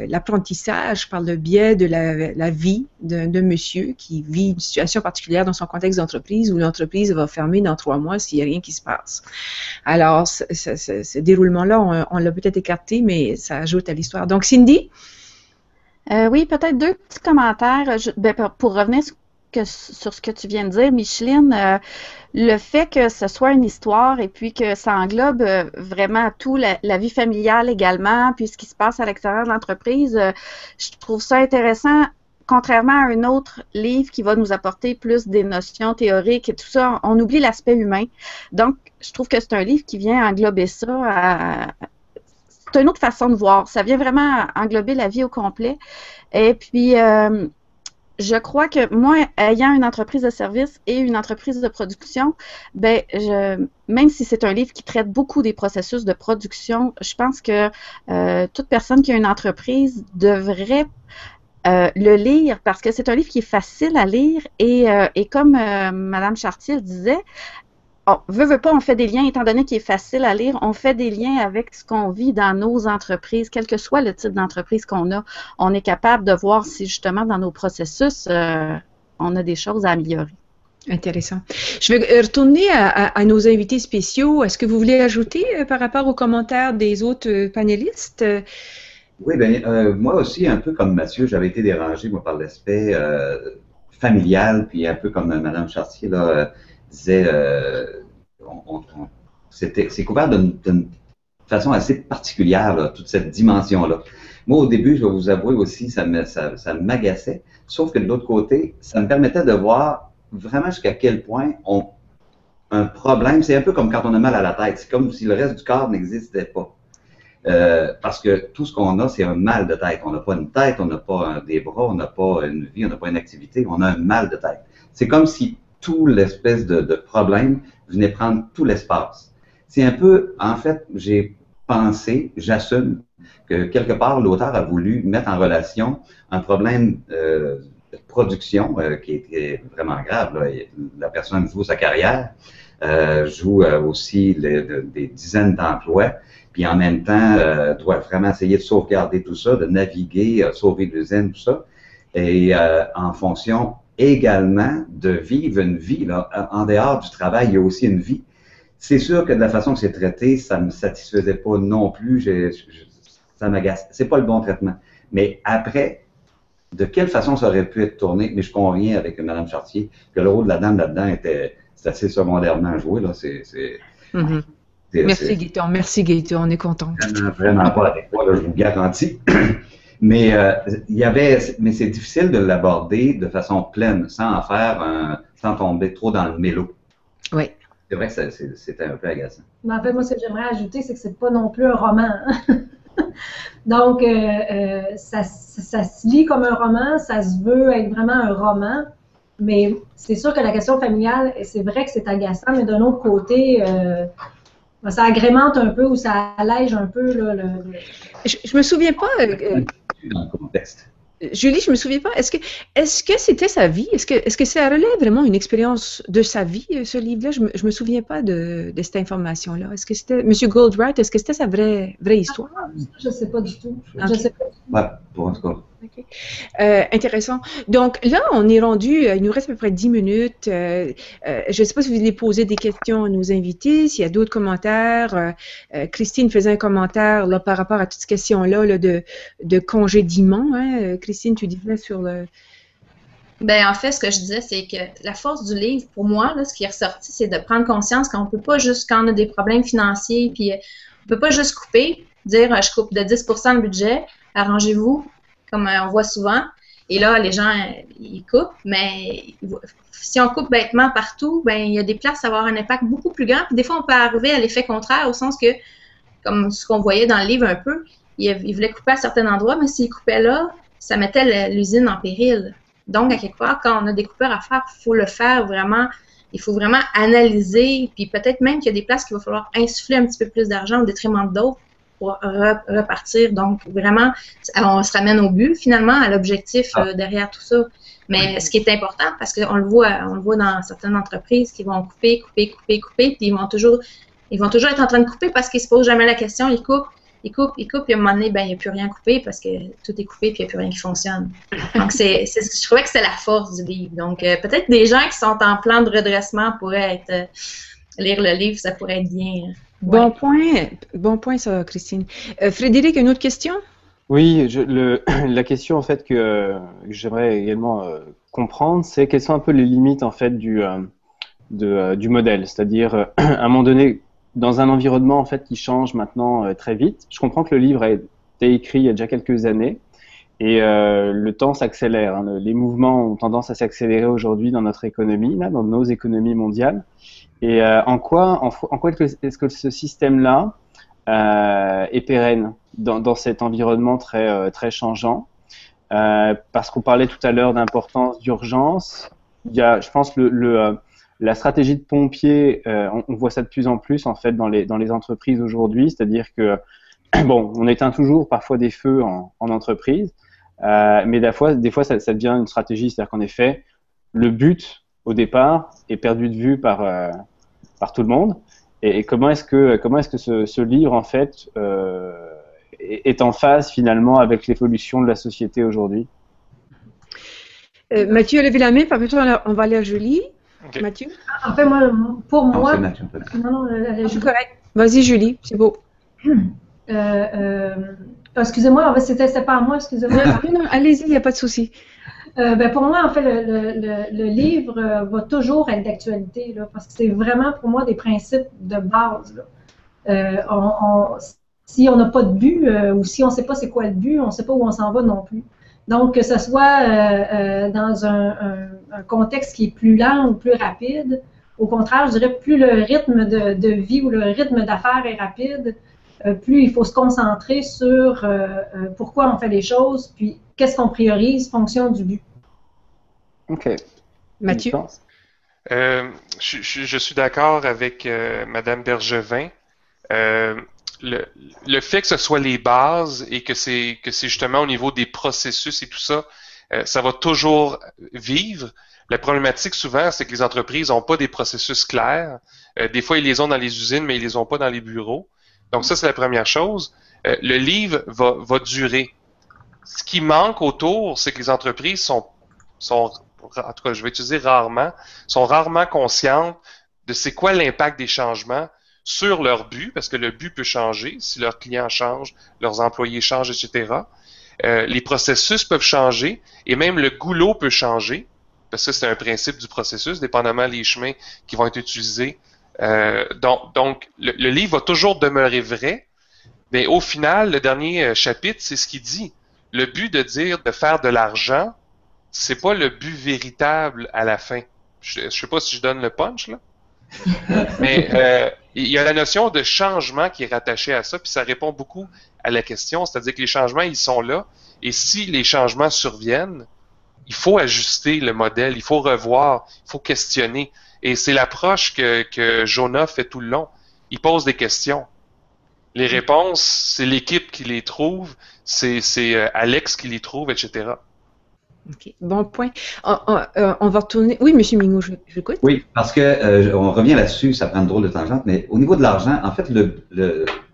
l'apprentissage par le biais de la vie d'un monsieur qui vit une situation particulière dans son contexte d'entreprise où l'entreprise va fermer dans 3 mois s'il n'y a rien qui se passe. Alors, ce déroulement-là, on l'a peut-être écarté, mais ça ajoute à l'histoire. Donc, Cindy? Oui, peut-être deux petits commentaires. Pour revenir sur ce que tu viens de dire, Micheline, le fait que ce soit une histoire et puis que ça englobe vraiment tout, la vie familiale également, puis ce qui se passe à l'extérieur de l'entreprise, je trouve ça intéressant. Contrairement à un autre livre qui va nous apporter plus des notions théoriques et tout ça, on oublie l'aspect humain. Donc, je trouve que c'est un livre qui vient englober ça. C'est une autre façon de voir. Ça vient vraiment englober la vie au complet. Et puis, je crois que moi, ayant une entreprise de service et une entreprise de production, même si c'est un livre qui traite beaucoup des processus de production, je pense que toute personne qui a une entreprise devrait le lire parce que c'est un livre qui est facile à lire et comme Madame Chartier disait, veut pas, on fait des liens, étant donné qu'il est facile à lire, on fait des liens avec ce qu'on vit dans nos entreprises, quel que soit le type d'entreprise qu'on a. On est capable de voir si justement dans nos processus, on a des choses à améliorer. Intéressant. Je vais retourner à nos invités spéciaux. Est-ce que vous voulez ajouter par rapport aux commentaires des autres panélistes? Oui, bien, moi aussi, un peu comme Mathieu, j'avais été dérangé, moi, par l'aspect familial, puis un peu comme Mme Chartier là, disait, c'est couvert d'une façon assez particulière, là, toute cette dimension-là. Moi, au début, je vais vous avouer aussi, ça m'agaçait, sauf que de l'autre côté, ça me permettait de voir vraiment jusqu'à quel point un problème, c'est un peu comme quand on a mal à la tête, c'est comme si le reste du corps n'existait pas. Parce que tout ce qu'on a, c'est un mal de tête. On n'a pas une tête, on n'a pas des bras, on n'a pas une vie, on n'a pas une activité, on a un mal de tête. C'est comme si tout l'espèce de problème venait prendre tout l'espace. C'est un peu, en fait, j'ai pensé, j'assume, que quelque part, l'auteur a voulu mettre en relation un problème de production qui est vraiment grave. Là. La personne joue sa carrière, joue aussi des dizaines d'emplois, puis en même temps, doit vraiment essayer de sauvegarder tout ça, de naviguer, sauver l'usine, tout ça, et en fonction également de vivre une vie. Là, en dehors du travail, il y a aussi une vie. C'est sûr que de la façon que c'est traité, ça ne me satisfaisait pas non plus, ça m'agace. C'est pas le bon traitement. Mais après, de quelle façon ça aurait pu être tourné, mais je conviens avec Mme Chartier, que le rôle de la dame là-dedans c'est assez secondairement joué. Là. Merci Gaëtan, on est content. Vraiment pas adéquat, là, je vous garantis. Mais mais c'est difficile de l'aborder de façon pleine, sans tomber trop dans le mélo. Oui. C'est vrai que c'était un peu agaçant. Mais en fait, moi, ce que j'aimerais ajouter, c'est que c'est pas non plus un roman. Donc, ça se lit comme un roman, ça se veut être vraiment un roman, mais c'est sûr que la question familiale, c'est vrai que c'est agaçant, mais d'un autre côté, ça agrémente un peu ou ça allège un peu. Là, Je me souviens pas. Dans le contexte. Julie, je me souviens pas. Est-ce que c'était sa vie? Est-ce que ça relève vraiment une expérience de sa vie, ce livre-là? Je me souviens pas de cette information-là. Est-ce que c'était M. Goldwright? Est-ce que c'était sa vraie histoire? Je sais pas du tout. Okay. Je sais pas. Ouais, pour en tout cas. Okay. Intéressant. Donc là, on est rendu, il nous reste à peu près 10 minutes. Je ne sais pas si vous voulez poser des questions à nos invités, s'il y a d'autres commentaires. Christine faisait un commentaire là, par rapport à toute cette question-là là, de congédiement. Hein. Christine, tu disais sur le... Ben, en fait, ce que je disais, c'est que la force du livre, pour moi, là, ce qui est ressorti, c'est de prendre conscience qu'on ne peut pas juste, quand on a des problèmes financiers, puis on ne peut pas juste couper, dire je coupe de 10% le budget, arrangez-vous, comme on voit souvent. Et là, les gens, ils coupent, mais si on coupe bêtement partout, ben il y a des places à avoir un impact beaucoup plus grand. Puis des fois, on peut arriver à l'effet contraire, au sens que, comme ce qu'on voyait dans le livre un peu, il voulait couper à certains endroits, mais s'il coupait là, ça mettait l'usine en péril. Donc, à quelque part, quand on a des coupures à faire, il faut le faire vraiment. Il faut vraiment analyser, puis peut-être même qu'il y a des places qu'il va falloir insuffler un petit peu plus d'argent au détriment d'autres pour repartir. Donc, vraiment, on se ramène au but, finalement, à l'objectif derrière tout ça. Mais ce qui est important, parce qu'on le voit dans certaines entreprises qui vont couper, puis ils vont toujours être en train de couper parce qu'ils ne se posent jamais la question, ils coupent, puis à un moment donné, ben, il n'y a plus rien coupé parce que tout est coupé, puis il n'y a plus rien qui fonctionne. Donc, je trouvais que c'est la force du livre. Donc, peut-être des gens qui sont en plan de redressement pourraient lire le livre, ça pourrait être bien. Bon point ça, Christine. Frédéric, une autre question? Oui, la question en fait que j'aimerais également comprendre, c'est quelles sont un peu les limites en fait du modèle, c'est-à-dire à un moment donné, dans un environnement en fait qui change maintenant très vite. Je comprends que le livre a été écrit il y a déjà quelques années et le temps s'accélère. Hein. Les mouvements ont tendance à s'accélérer aujourd'hui dans notre économie, là, dans nos économies mondiales. Et en quoi est-ce que ce système-là est pérenne dans cet environnement très changeant? Parce qu'on parlait tout à l'heure d'importance, d'urgence. Il y a, je pense, la stratégie de pompier, on voit ça de plus en plus en fait dans les entreprises aujourd'hui, c'est-à-dire que bon, on éteint toujours parfois des feux en entreprise, mais des fois ça devient une stratégie, c'est-à-dire qu'en effet, le but au départ est perdu de vue par tout le monde. Et comment est-ce que ce livre en fait est en phase finalement avec l'évolution de la société aujourd'hui? Mathieu a levé la main, puis après on va aller à Julie. Ok. Mathieu? En fait, pour Non, moi, c'est Mathieu. non, C'est correct. Vas-y, Julie, c'est beau. excusez-moi, en fait, c'était pas à moi, excusez-moi. Non, allez-y, il n'y a pas de souci. Pour moi, en fait, le livre va toujours être d'actualité, là, parce que c'est vraiment pour moi des principes de base. Là. Si on n'a pas de but ou si on ne sait pas c'est quoi le but, on ne sait pas où on s'en va non plus. Donc, que ce soit dans un contexte qui est plus lent ou plus rapide, au contraire, je dirais, plus le rythme de vie ou le rythme d'affaires est rapide, plus il faut se concentrer sur pourquoi on fait les choses, puis qu'est-ce qu'on priorise fonction du but. Ok. Mathieu? Je suis d'accord avec Madame Bergevin. Le fait que ce soit les bases et que c'est justement au niveau des processus et tout ça, ça va toujours vivre. La problématique souvent, c'est que les entreprises n'ont pas des processus clairs. Des fois, ils les ont dans les usines, mais ils les ont pas dans les bureaux. Donc ça, c'est la première chose. Le livre va durer. Ce qui manque autour, c'est que les entreprises sont, en tout cas, je vais utiliser rarement, sont rarement conscientes de c'est quoi l'impact des changements sur leur but, parce que le but peut changer si leurs clients changent, leurs employés changent, etc. Les processus peuvent changer et même le goulot peut changer, parce que c'est un principe du processus, dépendamment des chemins qui vont être utilisés. Donc le livre va toujours demeurer vrai, mais au final, le dernier chapitre, c'est ce qu'il dit. Le but de dire de faire de l'argent, c'est pas le but véritable à la fin. Je sais pas si je donne le punch, là. Mais il y a la notion de changement qui est rattachée à ça, puis ça répond beaucoup à la question, c'est-à-dire que les changements, ils sont là, et si les changements surviennent, il faut ajuster le modèle, il faut revoir, il faut questionner. Et c'est l'approche que Jonah fait tout le long. Il pose des questions. Les réponses, c'est l'équipe qui les trouve, c'est Alex qui les trouve, etc. OK, bon point. On va retourner. Oui, M. Migaud, j'écoute. Oui, parce que on revient là-dessus, ça prend une drôle de tangente, mais au niveau de l'argent, en fait,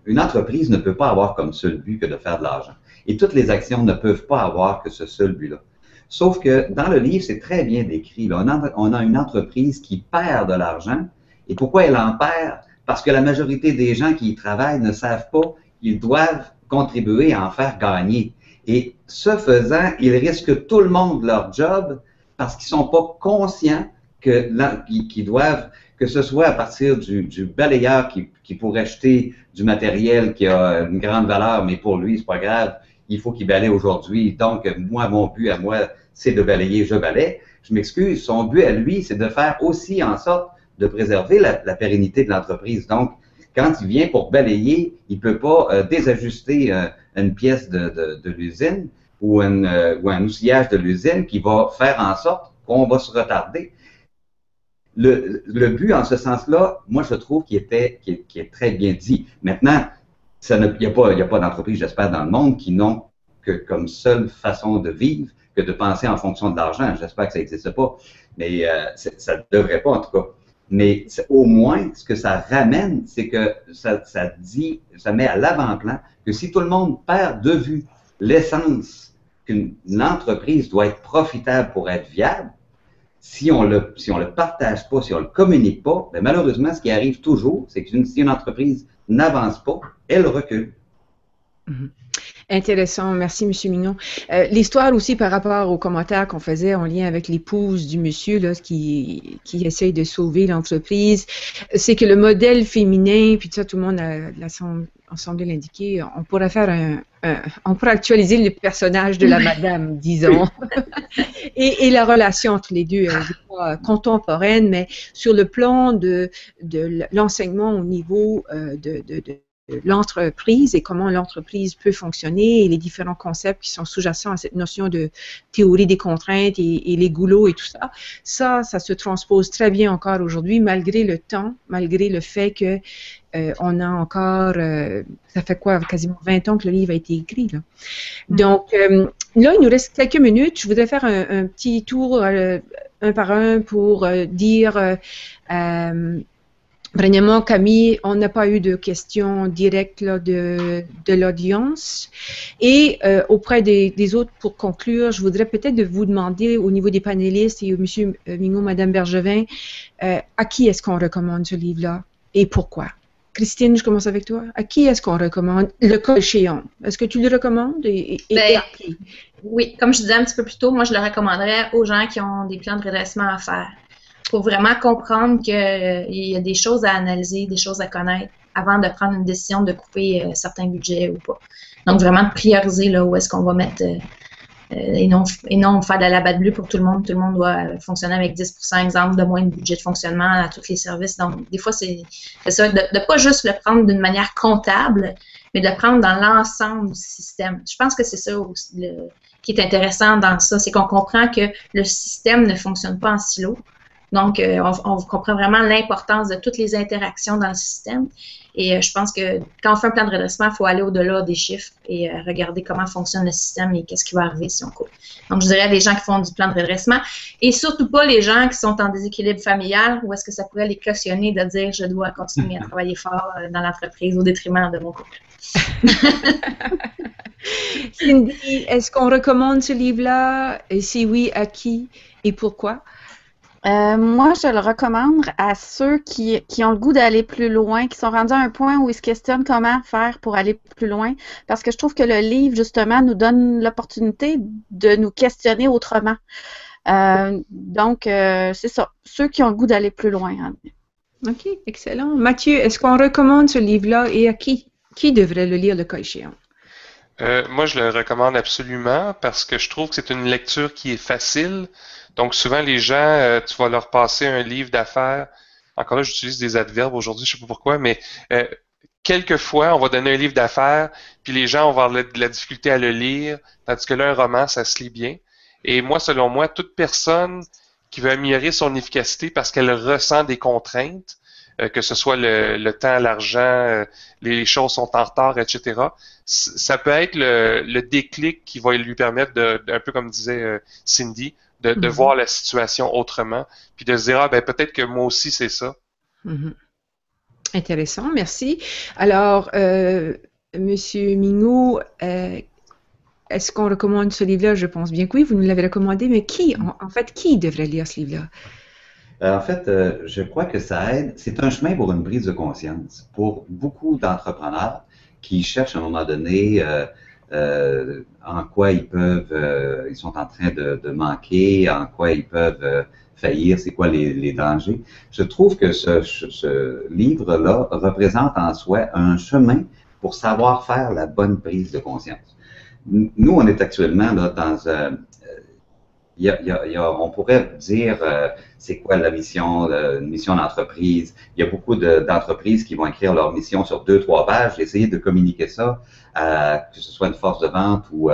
une entreprise ne peut pas avoir comme seul but que de faire de l'argent. Et toutes les actions ne peuvent pas avoir que ce seul but-là. Sauf que dans le livre, c'est très bien décrit. Là. On a une entreprise qui perd de l'argent. Et pourquoi elle en perd? Parce que la majorité des gens qui y travaillent ne savent pas qu'ils doivent contribuer à en faire gagner. Et ce faisant, ils risquent tout le monde leur job parce qu'ils sont pas conscients qu'ils doivent, que ce soit à partir du balayeur qui pourrait acheter du matériel qui a une grande valeur, mais pour lui, c'est pas grave, il faut qu'il balaye aujourd'hui. Donc, moi, mon but à moi, c'est de balayer, je balaye. Je m'excuse, son but à lui, c'est de faire aussi en sorte de préserver la pérennité de l'entreprise. Donc, quand il vient pour balayer, il peut pas désajuster une pièce de l'usine ou un outillage de l'usine qui va faire en sorte qu'on va se retarder. Le but, en ce sens-là, moi, je trouve qu'il est très bien dit. Maintenant, il n'y a pas d'entreprise, j'espère, dans le monde qui n'ont que comme seule façon de vivre que de penser en fonction de l'argent. J'espère que ça n'existe pas, mais ça ne devrait pas, en tout cas. Mais au moins, ce que ça ramène, c'est que ça met à l'avant-plan que si tout le monde perd de vue l'essence qu'une entreprise doit être profitable pour être viable, si on le partage pas, si on le communique pas, bien malheureusement, ce qui arrive toujours, c'est que si une entreprise n'avance pas, elle recule. Intéressant, merci Monsieur Mignon. L'histoire aussi par rapport aux commentaires qu'on faisait en lien avec l'épouse du monsieur là, qui essaye de sauver l'entreprise, c'est que le modèle féminin, puis ça tout le monde a semblé l'indiquer, on pourrait faire on pourrait actualiser le personnage de la madame, disons, et la relation entre les deux, elle n'est pas contemporaine, mais sur le plan de l'enseignement au niveau de l'entreprise et comment l'entreprise peut fonctionner et les différents concepts qui sont sous-jacents à cette notion de théorie des contraintes et les goulots et tout ça. Ça se transpose très bien encore aujourd'hui malgré le temps, malgré le fait que on a encore, ça fait quoi, quasiment 20 ans que le livre a été écrit. Là. Donc, là, il nous reste quelques minutes. Je voudrais faire un petit tour un par un pour dire premièrement, Camille, on n'a pas eu de questions directes là, de l'audience. Et auprès des autres, pour conclure, je voudrais peut-être vous demander au niveau des panélistes et M. Mignot, Mme Bergevin, à qui est-ce qu'on recommande ce livre-là et pourquoi? Christine, je commence avec toi. À qui est-ce qu'on recommande le cas échéant? Est-ce que tu le recommandes et à qui? Oui, comme je disais un petit peu plus tôt, moi je le recommanderais aux gens qui ont des plans de redressement à faire. Pour vraiment comprendre qu'il y a des choses à analyser, des choses à connaître avant de prendre une décision de couper certains budgets ou pas. Donc, vraiment prioriser là, où est-ce qu'on va mettre et non faire de la batte bleue pour tout le monde. Tout le monde doit fonctionner avec 10%, exemple, de moins de budget de fonctionnement à tous les services. Donc, des fois, c'est ça, de ne pas juste le prendre d'une manière comptable, mais de le prendre dans l'ensemble du système. Je pense que c'est ça aussi, qui est intéressant dans ça, c'est qu'on comprend que le système ne fonctionne pas en silo. Donc, on comprend vraiment l'importance de toutes les interactions dans le système. Et je pense que quand on fait un plan de redressement, il faut aller au-delà des chiffres et regarder comment fonctionne le système et qu'est-ce qui va arriver si on coupe. Donc, je dirais les gens qui font du plan de redressement et surtout pas les gens qui sont en déséquilibre familial où est-ce que ça pourrait les cautionner de dire « je dois continuer à travailler fort dans l'entreprise au détriment de mon couple ». Cindy, est-ce qu'on recommande ce livre-là? Et si oui, à qui et pourquoi? Moi, je le recommande à ceux qui ont le goût d'aller plus loin, qui sont rendus à un point où ils se questionnent comment faire pour aller plus loin, parce que je trouve que le livre, justement, nous donne l'opportunité de nous questionner autrement. Donc, c'est ça, ceux qui ont le goût d'aller plus loin. Hein. OK, excellent. Mathieu, est-ce qu'on recommande ce livre-là et à qui? Qui devrait le lire le cas échéant? Moi, je le recommande absolument parce que je trouve que c'est une lecture qui est facile. Donc, souvent, les gens, tu vas leur passer un livre d'affaires. Encore là, j'utilise des adverbes aujourd'hui, je ne sais pas pourquoi, mais quelquefois, on va donner un livre d'affaires, puis les gens vont avoir de la difficulté à le lire, tandis que là, un roman, ça se lit bien. Et moi, selon moi, toute personne qui veut améliorer son efficacité parce qu'elle ressent des contraintes, que ce soit le temps, l'argent, les choses sont en retard, etc., ça peut être le déclic qui va lui permettre un peu comme disait Cindy, de voir la situation autrement, puis de se dire, ah ben peut-être que moi aussi c'est ça. Intéressant, merci. Alors, Monsieur Mignot, est-ce qu'on recommande ce livre-là? Je pense bien que oui, vous nous l'avez recommandé, mais qui, en fait, qui devrait lire ce livre-là? En fait, je crois que ça aide. C'est un chemin pour une prise de conscience pour beaucoup d'entrepreneurs qui cherchent à un moment donné en quoi ils peuvent, ils sont en train de manquer, en quoi ils peuvent faillir, c'est quoi les dangers. Je trouve que ce livre-là représente en soi un chemin pour savoir faire la bonne prise de conscience. Nous, on est actuellement là, dans on pourrait dire c'est quoi la mission, une mission d'entreprise. Il y a beaucoup d'entreprises qui vont écrire leur mission sur 2-3 pages, essayer de communiquer ça à que ce soit une force de vente ou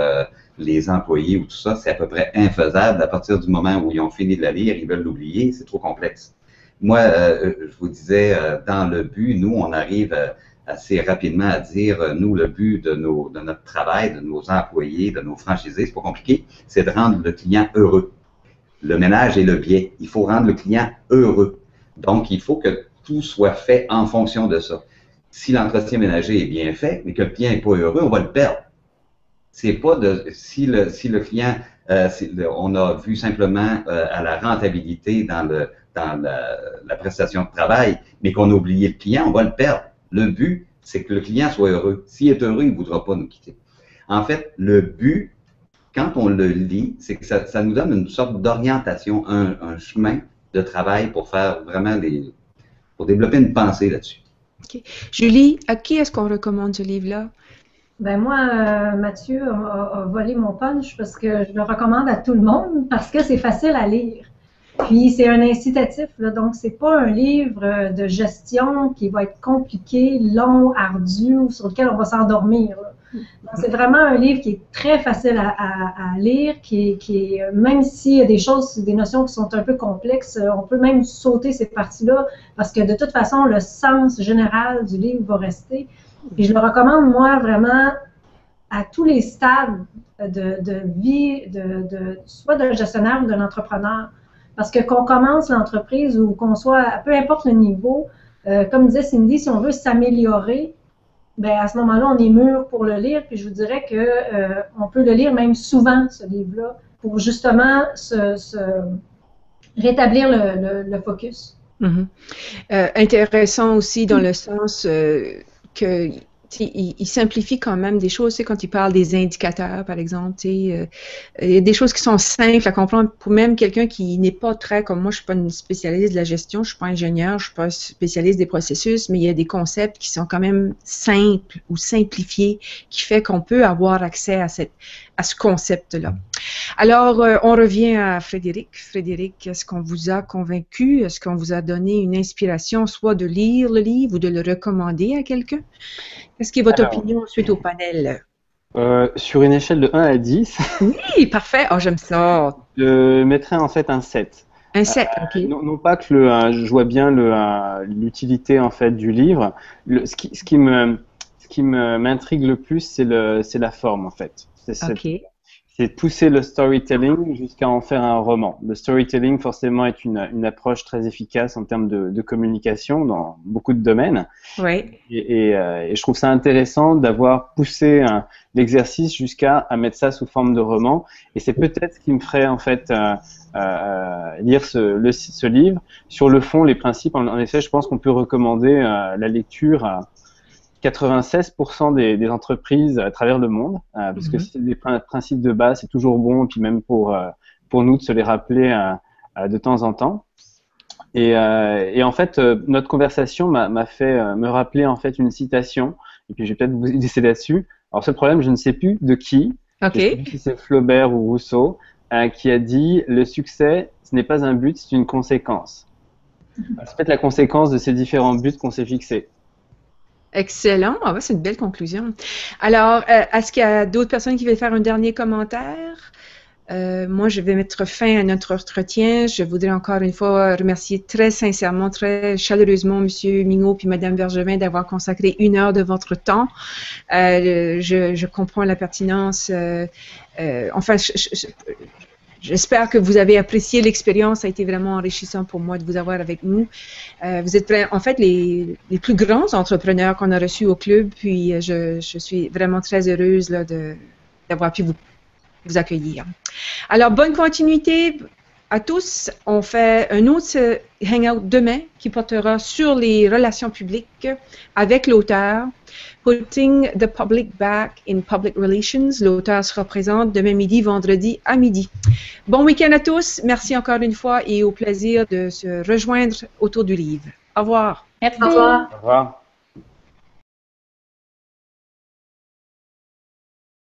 les employés ou tout ça, c'est à peu près infaisable. À partir du moment où ils ont fini de la lire, ils veulent l'oublier, c'est trop complexe. Moi, je vous disais, dans le but, nous, on arrive assez rapidement à dire, nous, le but de notre travail, de nos employés, de nos franchisés, c'est pas compliqué, c'est de rendre le client heureux. Le ménage est le biais. Il faut rendre le client heureux. Donc, il faut que tout soit fait en fonction de ça. Si l'entretien ménager est bien fait, mais que le client n'est pas heureux, on va le perdre. C'est pas si le client, on a vu simplement à la rentabilité dans la prestation de travail, mais qu'on a oublié le client, on va le perdre. Le but, c'est que le client soit heureux. S'il est heureux, il ne voudra pas nous quitter. En fait, le but, quand on le lit, c'est que ça nous donne une sorte d'orientation, un chemin de travail pour faire vraiment pour développer une pensée là-dessus. OK. Julie, à qui est-ce qu'on recommande ce livre-là? Ben moi, Mathieu a volé mon punch parce que je le recommande à tout le monde parce que c'est facile à lire. Puis c'est un incitatif, là, donc c'est pas un livre de gestion qui va être compliqué, long, ardu, ou sur lequel on va s'endormir. C'est vraiment un livre qui est très facile à lire, même s'il y a des choses, des notions qui sont un peu complexes, on peut même sauter ces parties-là parce que de toute façon, le sens général du livre va rester. Puis je le recommande, moi, vraiment à tous les stades de vie, soit d'un gestionnaire ou d'un entrepreneur. Parce que qu'on commence l'entreprise ou qu'on soit, peu importe le niveau, comme disait Cindy, si on veut s'améliorer, ben à ce moment-là, on est mûr pour le lire. Puis je vous dirais que on peut le lire même souvent, ce livre-là, pour justement rétablir le focus. Intéressant aussi dans le sens que il simplifie quand même des choses, quand il parle des indicateurs, par exemple, il y a des choses qui sont simples à comprendre pour même quelqu'un qui n'est pas très, comme moi, je ne suis pas une spécialiste de la gestion, je ne suis pas ingénieur, je ne suis pas spécialiste des processus, mais il y a des concepts qui sont quand même simples ou simplifiés, qui fait qu'on peut avoir accès à ce concept-là. Alors, on revient à Frédéric. Frédéric, est-ce qu'on vous a convaincu? Est-ce qu'on vous a donné une inspiration, soit de lire le livre ou de le recommander à quelqu'un? Qu'est-ce qui est votre opinion suite au panel? Sur une échelle de 1 à 10. Oui, parfait. Oh, j'aime ça. Je mettrais en fait un 7. Un 7, ok. Non pas que je vois bien l'utilité en fait du livre. Ce qui m'intrigue le plus, c'est la forme en fait. C'est de pousser le storytelling jusqu'à en faire un roman. Le storytelling, forcément, est une approche très efficace en termes de communication dans beaucoup de domaines. Oui. Et je trouve ça intéressant d'avoir poussé l'exercice jusqu'à mettre ça sous forme de roman. Et c'est peut-être ce qui me ferait, en fait, lire ce livre. Sur le fond, les principes, en effet, je pense qu'on peut recommander la lecture à 96% des entreprises à travers le monde, parce que c'est des principes de base, c'est toujours bon, et puis même pour nous de se les rappeler de temps en temps. Et en fait, notre conversation m'a fait me rappeler en fait une citation, et puis je vais peut-être vous laisser là-dessus. Alors ce problème, je ne sais plus de qui, je sais plus si c'est Flaubert ou Rousseau, qui a dit « Le succès, ce n'est pas un but, c'est une conséquence ». C'est peut-être la conséquence de ces différents buts qu'on s'est fixés. Excellent. Ah, c'est une belle conclusion. Alors, est-ce qu'il y a d'autres personnes qui veulent faire un dernier commentaire? Moi, je vais mettre fin à notre entretien. Je voudrais encore une fois remercier très sincèrement, très chaleureusement M. Mignot puis Mme Bergevin d'avoir consacré 1 heure de votre temps. Je comprends la pertinence. Enfin, j'espère que vous avez apprécié l'expérience. Ça a été vraiment enrichissant pour moi de vous avoir avec nous. Vous êtes en fait les plus grands entrepreneurs qu'on a reçus au club. Puis je suis vraiment très heureuse là, d'avoir pu vous accueillir. Alors, bonne continuité à tous. On fait un autre hangout demain qui portera sur les relations publiques avec l'auteur. Putting the Public Back in Public Relations. L'auteur sera présent demain midi, vendredi à midi. Bon week-end à tous. Merci encore une fois et au plaisir de se rejoindre autour du livre. Au revoir. Merci. Au revoir. Au revoir.